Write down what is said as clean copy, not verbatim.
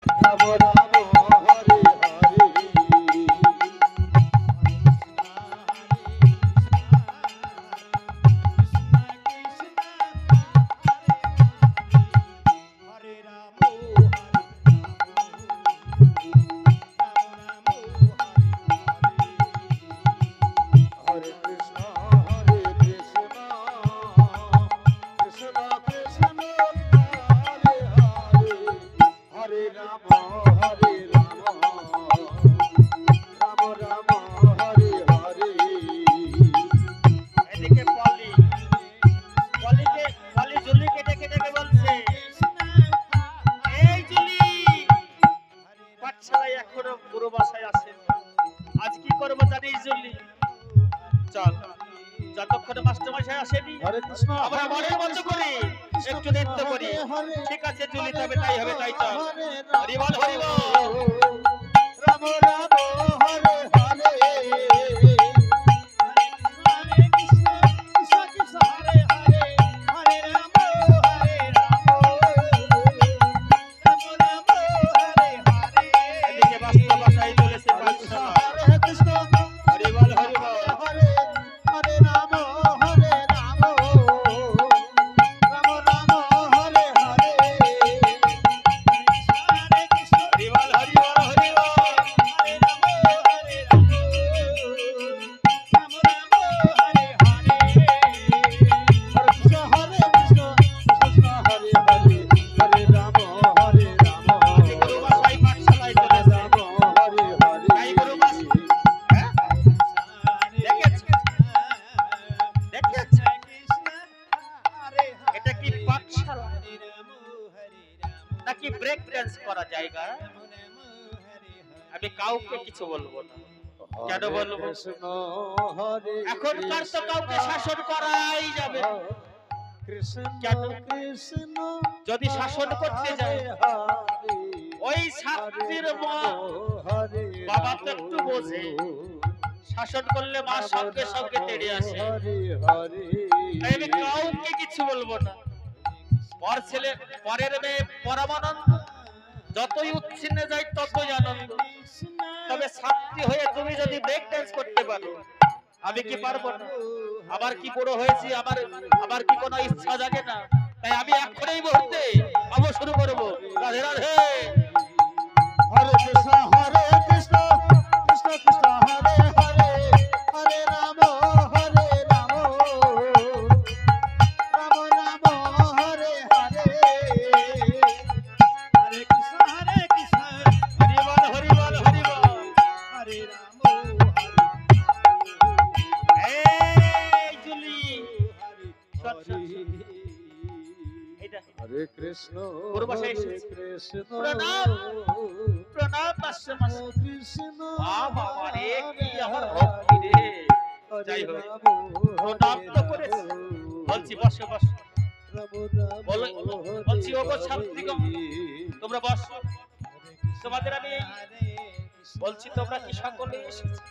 রাম রাম হরে হরে হরে কৃষ্ণ হরে কৃষ্ণ কৃষ্ণ কৃষ্ণ হরে হরে হরে রাম হরে রাম রাম রাম হরে হরে এদিকে পলি জুলিকে ডেকে ডেকে বলছে, এই জুলি, পাঠশালায় এখনো পুরো বাসায় আসেন। আজ কি করবো জানিস জুলি? চল, যতক্ষণে মাস্টারমশাই আসেনি হরে কৃষ্ণ আমরা মনের মতো করে একটু নৃত্য করি। ঠিক আছে জুলি, তবে তাই হবে, তাই চল। হরি বল হরি বল। রাম রাম হরে হরে এদিকে মাস্টারমশাই চলেছে পাঠশালা। হরে কৃষ্ণ হরি বল হরি বল। হরে হরে রাম হরে রাম রাম রাম হরে হরে হরি বল হরি বল হরি বল। হরে কৃষ্ণ হরে কৃষ্ণ কৃষ্ণ হরে হরে হরে রাম হরে রাম আজকে গুরু মশাই পাঠশালায় চলেছে। রাম হরে হরে তাই গুরু মশাই, হ্যাঁ? দেখেছ? এটা কি পাঠশালা নাকি ব্রেক ডান্স করা জায়গা? আমি কাউকে কিছু বলবো না। কেন বলবো? কৃষ্ণ হরে এখনকার তো কাউকে শাসন করাই যাবে না। কৃষ্ণ কেন? কৃষ্ণ যদি শাসন করতে যায়, হরে ওই ছাত্রীর মা হরে বাবা তো একটু বোঝে, শাসন করলে মা সঙ্গে সঙ্গে তেড়ে আসে। হরে হরে তাই আমি কাউকে কিছু বলবো না। পরের মেয়ে পরমানন্দ, যতই উচ্ছিন্নে যায় ততই আনন্দ। তবে ছাত্রী হয়ে তুমি যদি ব্রেক ডান্স করতে পারো, আমি কি পারবো না? আমার কি বড় হয়েছি, আমার কি কোনো ইচ্ছা জাগে না? তাই আমি এখনই মুহূর্তে শুরু করবো। রাধে রাধে। হরে কৃষ্ণ কৃষ্ণ কৃষ্ণ হরে হরে হরে রাম রাম রাম হরে হরে হরে কৃষ্ণ হরি বল হরি বল হরি বল। হরে রাম এই জুলি, শট, শট, শট। এইটা হরে কৃষ্ণ গুরু মশাই হরে এসেছে। কৃষ্ণ প্রণাম, প্রণাম মাস্টারমশাই। কৃষ্ণ বাবা রে, কি আমার ভক্তি রে। যাই হোক, প্রণাম তো করেছি। বলছি বসো বসো। বলছি ওগো ছাত্রীগণ, তোমরা বসো। তোমাদের আমি বলছি, তোমরা কি সকলে এসেছো?